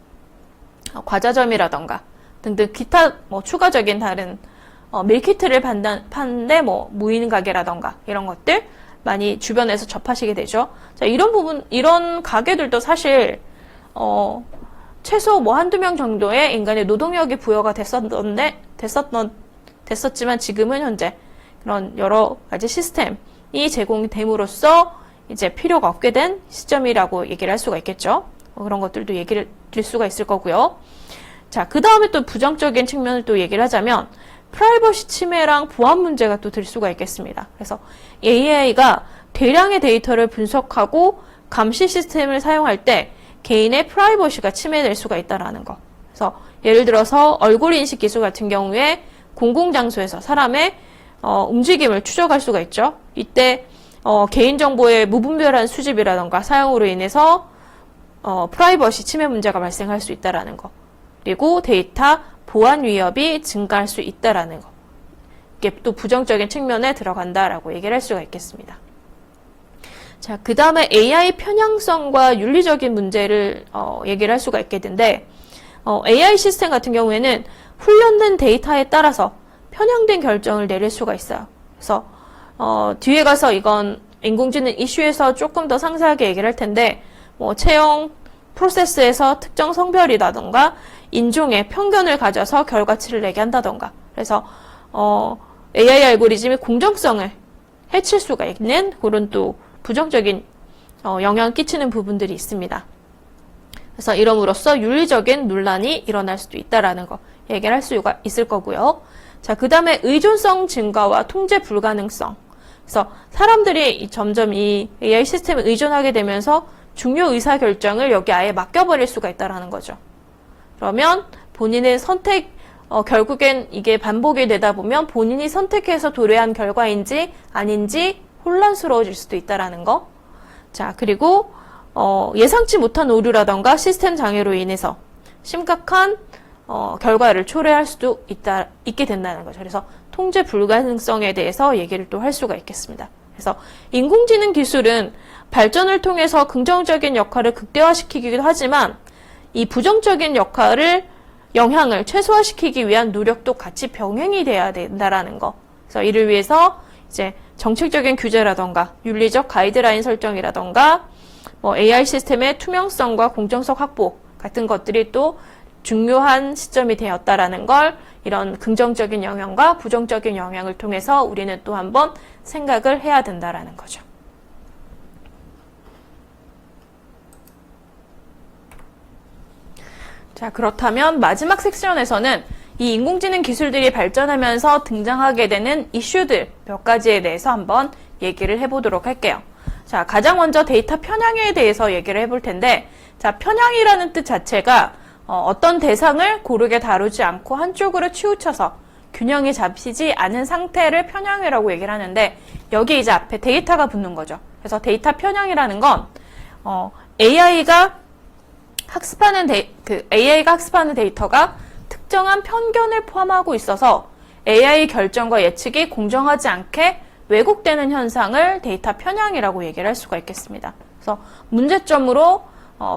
과자점이라던가 등등 기타 뭐 추가적인 다른 밀키트를 파는데 뭐 무인 가게라던가 이런 것들 많이 주변에서 접하시게 되죠. 자, 이런 가게들도 사실 최소 뭐 한두 명 정도의 인간의 노동력이 부여가 됐었지만 지금은 현재 그런 여러 가지 시스템이 제공이 됨으로써 이제 필요가 없게 된 시점이라고 얘기를 할 수가 있겠죠. 그런 것들도 얘기를 드릴 수가 있을 거고요. 자, 그 다음에 또 부정적인 측면을 또 얘기를 하자면 프라이버시 침해랑 보안 문제가 또 들 수가 있겠습니다. 그래서 AI가 대량의 데이터를 분석하고 감시 시스템을 사용할 때 개인의 프라이버시가 침해될 수가 있다는 거. 그래서 예를 들어서 얼굴 인식 기술 같은 경우에 공공장소에서 사람의 움직임을 추적할 수가 있죠. 이때 개인정보의 무분별한 수집이라던가 사용으로 인해서 프라이버시 침해 문제가 발생할 수 있다는 거. 그리고 데이터 보안 위협이 증가할 수 있다는 거. 이게 또 부정적인 측면에 들어간다라고 얘기를 할 수가 있겠습니다. 자, 그 다음에 AI 편향성과 윤리적인 문제를 얘기를 할 수가 있겠는데, AI 시스템 같은 경우에는 훈련된 데이터에 따라서 편향된 결정을 내릴 수가 있어요. 그래서 뒤에 가서 이건 인공지능 이슈에서 조금 더 상세하게 얘기를 할 텐데, 뭐 채용 프로세스에서 특정 성별이라던가 인종의 편견을 가져서 결과치를 내게 한다던가, 그래서 AI 알고리즘이 공정성을 해칠 수가 있는 그런 또 부정적인 영향을 끼치는 부분들이 있습니다. 그래서 이럼으로써 윤리적인 논란이 일어날 수도 있다라는 거 얘기를 할 수가 있을 거고요. 자, 그 다음에 의존성 증가와 통제 불가능성. 그래서 사람들이 점점 이 AI 시스템에 의존하게 되면서 중요 의사결정을 여기 아예 맡겨버릴 수가 있다라는 거죠. 그러면 본인의 선택, 결국엔 이게 반복이 되다 보면 본인이 선택해서 도래한 결과인지 아닌지 혼란스러워질 수도 있다라는 거. 자, 그리고 예상치 못한 오류라던가 시스템 장애로 인해서 심각한 결과를 초래할 수도 있게 된다는 거죠. 그래서 통제 불가능성에 대해서 얘기를 또 할 수가 있겠습니다. 그래서 인공지능 기술은 발전을 통해서 긍정적인 역할을 극대화시키기도 하지만 이 부정적인 영향을 최소화시키기 위한 노력도 같이 병행이 돼야 된다라는 거. 그래서 이를 위해서 이제 정책적인 규제라던가 윤리적 가이드라인 설정이라던가 뭐 AI 시스템의 투명성과 공정성 확보 같은 것들이 또 중요한 시점이 되었다라는 걸 이런 긍정적인 영향과 부정적인 영향을 통해서 우리는 또 한번 생각을 해야 된다라는 거죠. 자, 그렇다면 마지막 섹션에서는 이 인공지능 기술들이 발전하면서 등장하게 되는 이슈들 몇 가지에 대해서 한번 얘기를 해보도록 할게요. 자, 가장 먼저 데이터 편향에 대해서 얘기를 해볼 텐데, 자, 편향이라는 뜻 자체가 어떤 대상을 고르게 다루지 않고 한쪽으로 치우쳐서 균형이 잡히지 않은 상태를 편향이라고 얘기를 하는데, 여기 이제 앞에 데이터가 붙는 거죠. 그래서 데이터 편향이라는 건 AI가 학습하는 데이터가 특정한 편견을 포함하고 있어서 AI 결정과 예측이 공정하지 않게 왜곡되는 현상을 데이터 편향이라고 얘기를 할 수가 있겠습니다. 그래서 문제점으로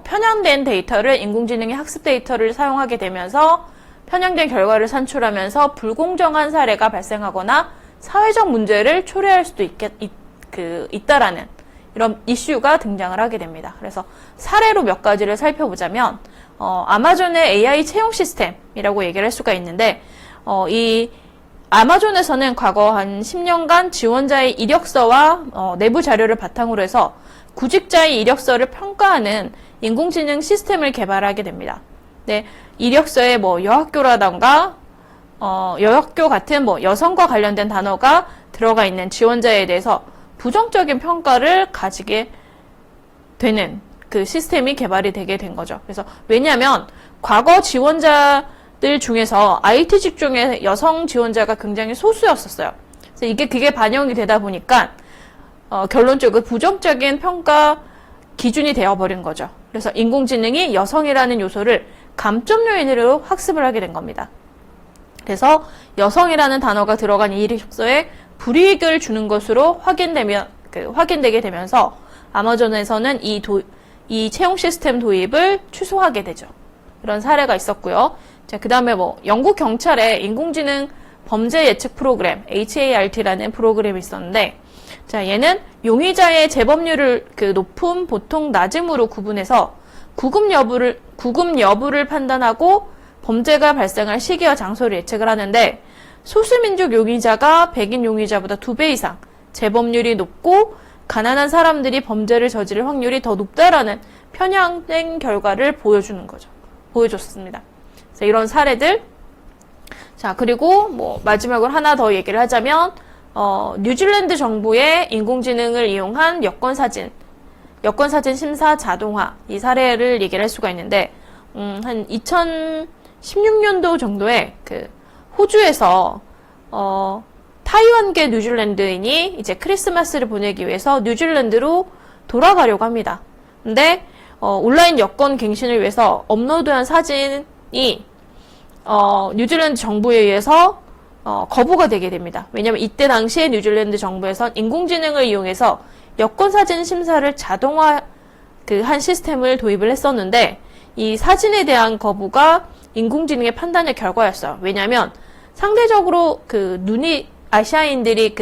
편향된 데이터를 인공지능이 학습 데이터를 사용하게 되면서 편향된 결과를 산출하면서 불공정한 사례가 발생하거나 사회적 문제를 초래할 수도 있다라는 이런 이슈가 등장을 하게 됩니다. 그래서 사례로 몇 가지를 살펴보자면 아마존의 AI 채용 시스템이라고 얘기를 할 수가 있는데 이 아마존에서는 과거 한 10년간 지원자의 이력서와 내부 자료를 바탕으로 해서 구직자의 이력서를 평가하는 인공지능 시스템을 개발하게 됩니다. 네, 이력서에 뭐 여학교라던가 여학교 같은 뭐 여성과 관련된 단어가 들어가 있는 지원자에 대해서 부정적인 평가를 가지게 되는 그 시스템이 개발이 되게 된 거죠. 그래서 왜냐하면 과거 지원자들 중에서 IT 직종의 여성 지원자가 굉장히 소수였었어요. 그래서 그게 반영이 되다 보니까 결론적으로 부정적인 평가 기준이 되어버린 거죠. 그래서 인공지능이 여성이라는 요소를 감점 요인으로 학습을 하게 된 겁니다. 그래서 여성이라는 단어가 들어간 이 이력서에 불이익을 주는 것으로 확인되게 되면서 아마존에서는 이 채용 시스템 도입을 취소하게 되죠. 이런 사례가 있었고요. 자, 그 다음에 영국 경찰의 인공지능 범죄 예측 프로그램, HART라는 프로그램이 있었는데, 자, 얘는 용의자의 재범률을 높음, 보통, 낮음으로 구분해서 구금 여부를 판단하고 범죄가 발생할 시기와 장소를 예측을 하는데, 소수민족 용의자가 백인 용의자보다 2배 이상 재범률이 높고 가난한 사람들이 범죄를 저지를 확률이 더 높다라는 편향된 결과를 보여줬습니다. 그래서 이런 사례들. 자, 그리고 마지막으로 하나 더 얘기를 하자면, 뉴질랜드 정부의 인공지능을 이용한 여권사진 심사 자동화, 이 사례를 얘기를 할 수가 있는데, 한 2016년도 정도에 호주에서, 타이완계 뉴질랜드인이 이제 크리스마스를 보내기 위해서 뉴질랜드로 돌아가려고 합니다. 근데, 온라인 여권 갱신을 위해서 업로드한 사진이, 뉴질랜드 정부에 의해서, 거부가 되게 됩니다. 왜냐면 이때 당시에 뉴질랜드 정부에선 인공지능을 이용해서 여권 사진 심사를 자동화 한 시스템을 도입을 했었는데, 이 사진에 대한 거부가 인공지능의 판단의 결과였어요. 왜냐면 상대적으로 눈이 아시아인들이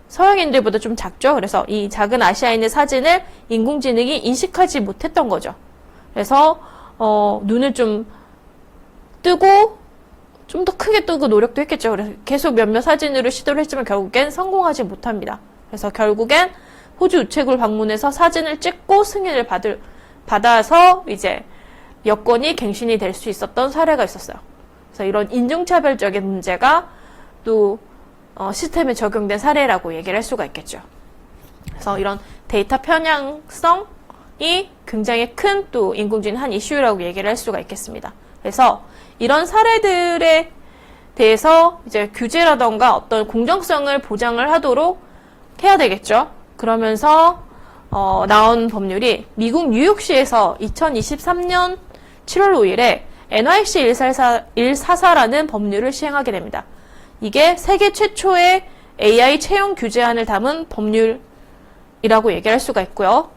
서양인들보다 좀 작죠. 그래서 이 작은 아시아인의 사진을 인공지능이 인식하지 못했던 거죠. 그래서 눈을 좀 뜨고 좀 더 크게 뜨고 노력도 했겠죠. 그래서 계속 몇몇 사진으로 시도를 했지만 결국엔 성공하지 못합니다. 그래서 결국엔 호주 우체국을 방문해서 사진을 찍고 승인을 받아서 이제 여권이 갱신이 될 수 있었던 사례가 있었어요. 그래서 이런 인종차별적인 문제가 또 시스템에 적용된 사례라고 얘기를 할 수가 있겠죠. 그래서 이런 데이터 편향성이 굉장히 큰 또 인공지능 한 이슈라고 얘기를 할 수가 있겠습니다. 그래서 이런 사례들에 대해서 이제 규제라던가 어떤 공정성을 보장을 하도록 해야 되겠죠. 그러면서 나온 법률이 미국 뉴욕시에서 2023년 7월 5일에 NYC 144라는 법률을 시행하게 됩니다. 이게 세계 최초의 AI 채용 규제안을 담은 법률이라고 얘기할 수가 있고요.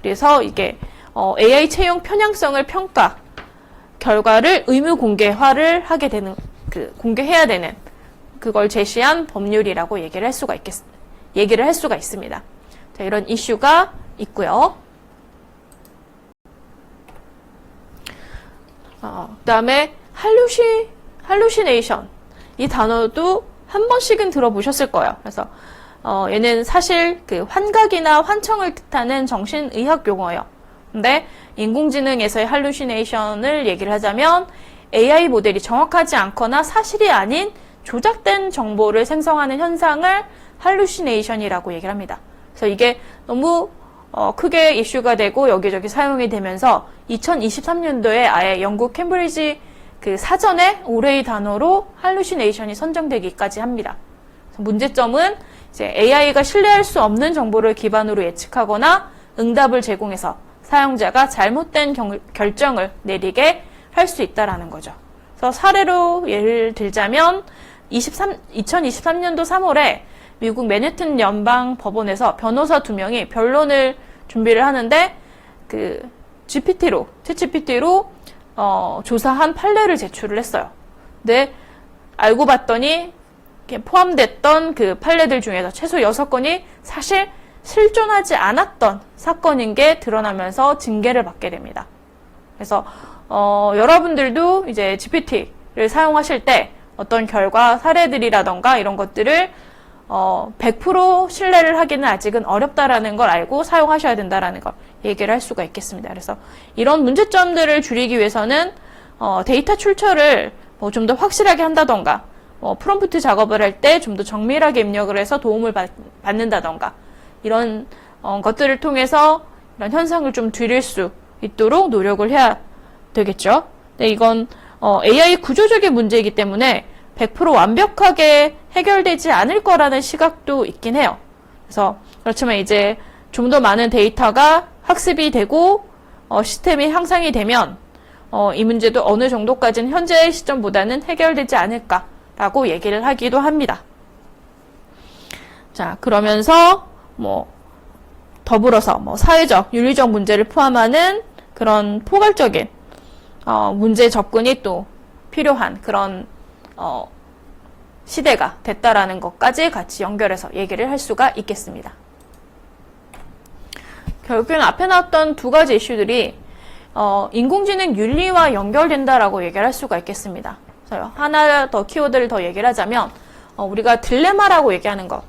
그래서 이게 AI 채용 편향성을 평가 결과를 의무 공개화를 하게 되는 공개해야 되는 그걸 제시한 법률이라고 얘기를 할 수가 있습니다. 자, 이런 이슈가 있고요. 그다음에 hallucination 이 단어도 한 번씩은 들어보셨을 거예요. 그래서 얘는 사실 환각이나 환청을 뜻하는 정신의학 용어예요. 근데 인공지능에서의 hallucination을 얘기를 하자면 AI 모델이 정확하지 않거나 사실이 아닌 조작된 정보를 생성하는 현상을 hallucination이라고 얘기를 합니다. 그래서 이게 너무 크게 이슈가 되고 여기저기 사용이 되면서 2023년도에 아예 영국 캠브리지 사전에 올해의 단어로 hallucination이 선정되기까지 합니다. 문제점은 이제 AI가 신뢰할 수 없는 정보를 기반으로 예측하거나 응답을 제공해서 사용자가 잘못된 결정을 내리게 할 수 있다라는 거죠. 그래서 사례로 예를 들자면 2023년도 3월에 미국 맨해튼 연방 법원에서 변호사 2명이 변론을 준비를 하는데 챗GPT로 조사한 판례를 제출을 했어요. 근데 알고 봤더니 포함됐던 판례들 중에서 최소 6건이 사실 실존하지 않았던 사건인 게 드러나면서 징계를 받게 됩니다. 그래서 여러분들도 이제 GPT를 사용하실 때 어떤 결과 사례들이라던가 이런 것들을 100% 신뢰를 하기는 아직은 어렵다라는 걸 알고 사용하셔야 된다라는 걸 얘기를 할 수가 있겠습니다. 그래서 이런 문제점들을 줄이기 위해서는 데이터 출처를 좀 더 확실하게 한다던가 프롬프트 작업을 할 때 좀 더 정밀하게 입력을 해서 도움을 받는다던가 이런 것들을 통해서 이런 현상을 좀 줄일 수 있도록 노력을 해야 되겠죠. 네, 이건 AI 구조적인 문제이기 때문에 100% 완벽하게 해결되지 않을 거라는 시각도 있긴 해요. 그래서 그렇지만 이제 좀 더 많은 데이터가 학습이 되고 시스템이 향상이 되면 이 문제도 어느 정도까지는 현재의 시점보다는 해결되지 않을까라고 얘기를 하기도 합니다. 자, 그러면서 더불어서 사회적, 윤리적 문제를 포함하는 그런 포괄적인 문제 접근이 또 필요한 그런 시대가 됐다라는 것까지 같이 연결해서 얘기를 할 수가 있겠습니다. 결국엔 앞에 나왔던 두 가지 이슈들이 인공지능 윤리와 연결된다라고 얘기를 할 수가 있겠습니다. 그래서 하나 더 키워드를 더 얘기를 하자면 우리가 딜레마라고 얘기하는 것,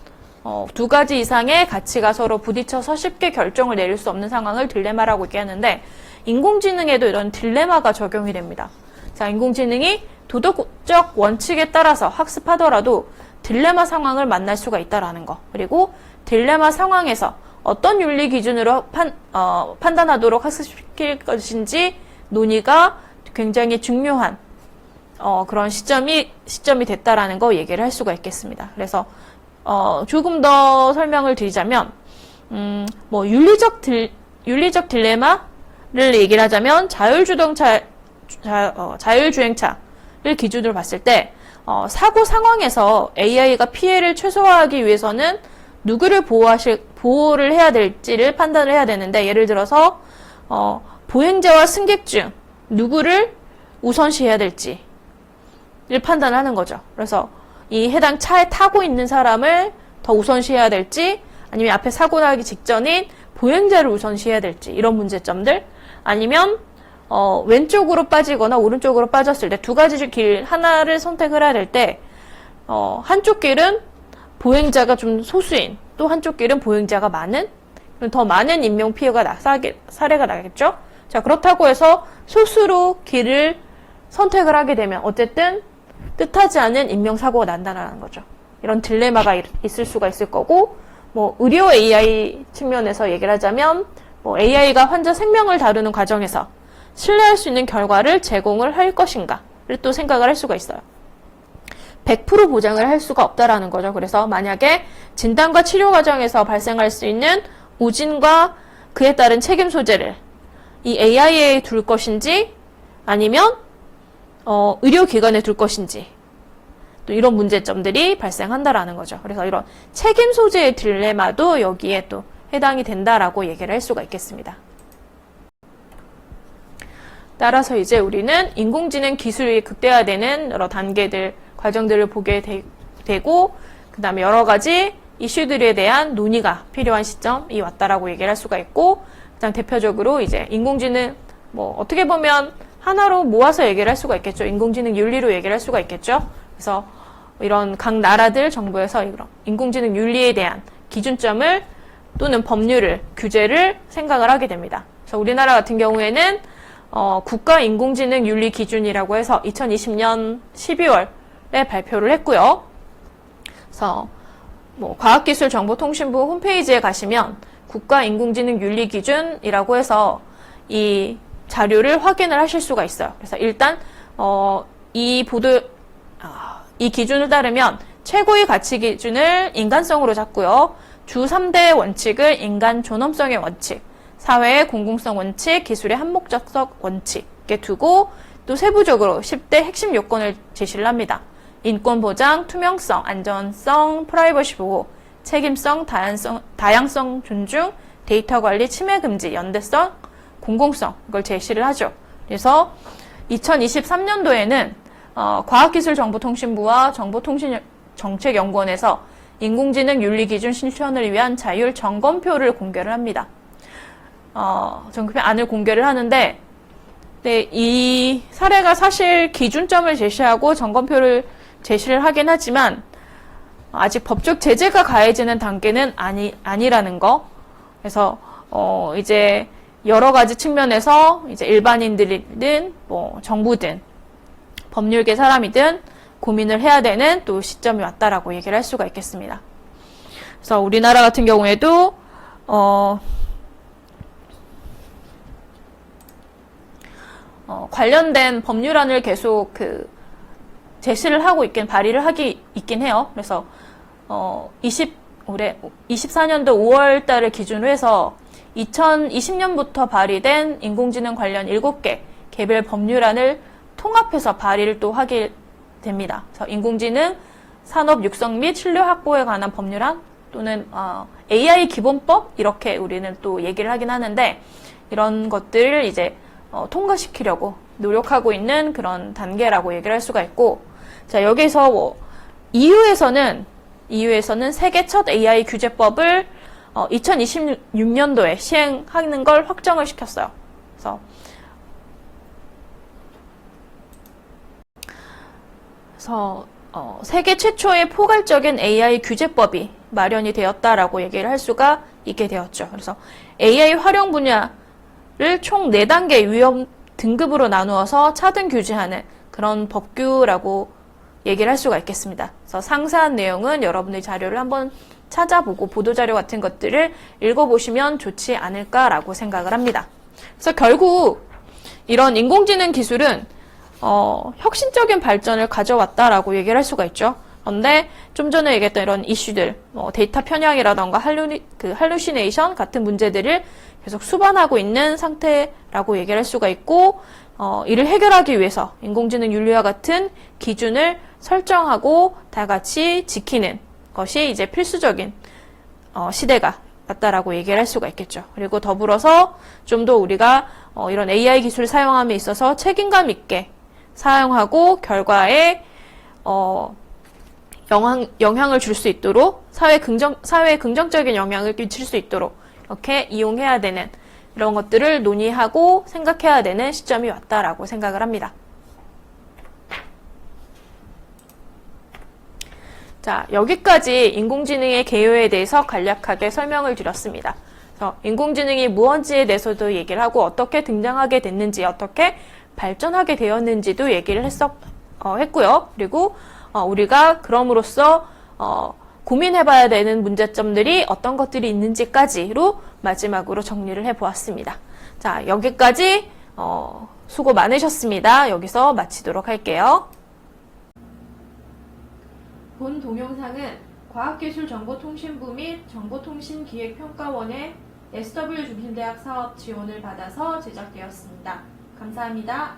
두 가지 이상의 가치가 서로 부딪혀서 쉽게 결정을 내릴 수 없는 상황을 딜레마라고 얘기하는데 인공지능에도 이런 딜레마가 적용이 됩니다. 자, 인공지능이 도덕적 원칙에 따라서 학습하더라도 딜레마 상황을 만날 수가 있다라는 거. 그리고 딜레마 상황에서 어떤 윤리 기준으로 판단하도록 학습시킬 것인지 논의가 굉장히 중요한 그런 시점이 됐다라는 거 얘기를 할 수가 있겠습니다. 그래서 조금 더 설명을 드리자면 윤리적 딜레마를 얘기를 하자면 자율주행차를 기준으로 봤을 때 사고 상황에서 AI가 피해를 최소화하기 위해서는 누구를 보호를 해야 될지를 판단을 해야 되는데 예를 들어서 보행자와 승객 중 누구를 우선시해야 될지를 판단하는 거죠. 그래서 이 해당 차에 타고 있는 사람을 더 우선시해야 될지 아니면 앞에 사고 나기 직전인 보행자를 우선시해야 될지 이런 문제점들 아니면 왼쪽으로 빠지거나 오른쪽으로 빠졌을 때 두 가지 길 하나를 선택을 해야 될 때 한쪽 길은 보행자가 좀 소수인 또 한쪽 길은 보행자가 많은 더 많은 인명 피해가 사례가 나겠죠. 자, 그렇다고 해서 소수로 길을 선택을 하게 되면 어쨌든 뜻하지 않은 인명사고가 난다는 거죠. 이런 딜레마가 있을 수가 있을 거고 의료 AI 측면에서 얘기를 하자면 AI가 환자 생명을 다루는 과정에서 신뢰할 수 있는 결과를 제공을 할 것인가를 또 생각을 할 수가 있어요. 100% 보장을 할 수가 없다라는 거죠. 그래서 만약에 진단과 치료 과정에서 발생할 수 있는 오진과 그에 따른 책임 소재를 이 AI에 둘 것인지 아니면 의료기관에 둘 것인지 또 이런 문제점들이 발생한다라는 거죠. 그래서 이런 책임 소재의 딜레마도 여기에 또 해당이 된다라고 얘기를 할 수가 있겠습니다. 따라서 이제 우리는 인공지능 기술이 극대화되는 여러 단계들, 과정들을 보게 되고 그 다음에 여러 가지 이슈들에 대한 논의가 필요한 시점이 왔다라고 얘기를 할 수가 있고 가장 대표적으로 이제 인공지능 어떻게 보면 하나로 모아서 얘기를 할 수가 있겠죠. 인공지능 윤리로 얘기를 할 수가 있겠죠. 그래서 이런 각 나라들 정부에서 이런 인공지능 윤리에 대한 기준점을 또는 법률을 규제를 생각을 하게 됩니다. 그래서 우리나라 같은 경우에는 국가 인공지능 윤리 기준이라고 해서 2020년 12월에 발표를 했고요. 그래서 과학기술정보통신부 홈페이지에 가시면 국가 인공지능 윤리 기준이라고 해서 이 자료를 확인을 하실 수가 있어요. 그래서 일단 이 기준을 따르면 최고의 가치 기준을 인간성으로 잡고요. 주 3대 원칙을 인간 존엄성의 원칙, 사회의 공공성 원칙, 기술의 한목적성 원칙에 두고 또 세부적으로 10대 핵심 요건을 제시를 합니다. 인권 보장, 투명성, 안전성, 프라이버시 보호, 책임성, 다양성 존중, 데이터 관리, 침해 금지, 연대성, 공공성 이걸 제시를 하죠. 그래서 2023년도에는 과학기술정보통신부와 정보통신정책연구원에서 인공지능 윤리기준 실천을 위한 자율 점검표를 공개를 합니다. 점검표 안을 공개를 하는데 네, 이 사례가 사실 기준점을 제시하고 점검표를 제시를 하긴 하지만 아직 법적 제재가 가해지는 단계는 아니라는 거. 그래서 이제 여러 가지 측면에서 이제 일반인들이든 뭐 정부든 법률계 사람이든 고민을 해야 되는 또 시점이 왔다라고 얘기를 할 수가 있겠습니다. 그래서 우리나라 같은 경우에도 관련된 법률안을 계속 제시를 하고 발의를 있긴 해요. 그래서 올해 24년도 5월 달을 기준으로 해서 2020년부터 발의된 인공지능 관련 7개 개별 법률안을 통합해서 발의를 또 하게 됩니다. 그래서 인공지능 산업 육성 및 신뢰 확보에 관한 법률안 또는 AI 기본법 이렇게 우리는 또 얘기를 하긴 하는데 이런 것들을 이제 통과시키려고 노력하고 있는 그런 단계라고 얘기를 할 수가 있고, 자, 여기서 EU에서는 세계 첫 AI 규제법을 2026년도에 시행하는 걸 확정을 시켰어요. 그래서 세계 최초의 포괄적인 AI 규제법이 마련이 되었다라고 얘기를 할 수가 있게 되었죠. 그래서 AI 활용 분야를 총 4단계 위험 등급으로 나누어서 차등 규제하는 그런 법규라고 얘기를 할 수가 있겠습니다. 그래서 상세한 내용은 여러분의 자료를 한번 찾아보고 보도자료 같은 것들을 읽어보시면 좋지 않을까라고 생각을 합니다. 그래서 결국 이런 인공지능 기술은 혁신적인 발전을 가져왔다라고 얘기를 할 수가 있죠. 그런데 좀 전에 얘기했던 이런 이슈들, 데이터 편향이라던가 할루시네이션 같은 문제들을 계속 수반하고 있는 상태라고 얘기를 할 수가 있고, 이를 해결하기 위해서 인공지능 윤리와 같은 기준을 설정하고 다 같이 지키는 것이 이제 필수적인 시대가 왔다라고 얘기를 할 수가 있겠죠. 그리고 더불어서 좀 더 우리가 이런 AI 기술 사용함에 있어서 책임감 있게 사용하고 결과에 영향을 줄 수 있도록 사회에 긍정적인 영향을 끼칠 수 있도록 이렇게 이용해야 되는 이런 것들을 논의하고 생각해야 되는 시점이 왔다라고 생각을 합니다. 자, 여기까지 인공지능의 개요에 대해서 간략하게 설명을 드렸습니다. 그래서 인공지능이 무언지에 대해서도 얘기를 하고 어떻게 등장하게 됐는지, 어떻게 발전하게 되었는지도 얘기를 했고요. 그리고 우리가 그럼으로써 고민해봐야 되는 문제점들이 어떤 것들이 있는지까지로 마지막으로 정리를 해보았습니다. 자, 여기까지 수고 많으셨습니다. 여기서 마치도록 할게요. 본 동영상은 과학기술정보통신부 및 정보통신기획평가원의 SW 중심대학 사업 지원을 받아서 제작되었습니다. 감사합니다.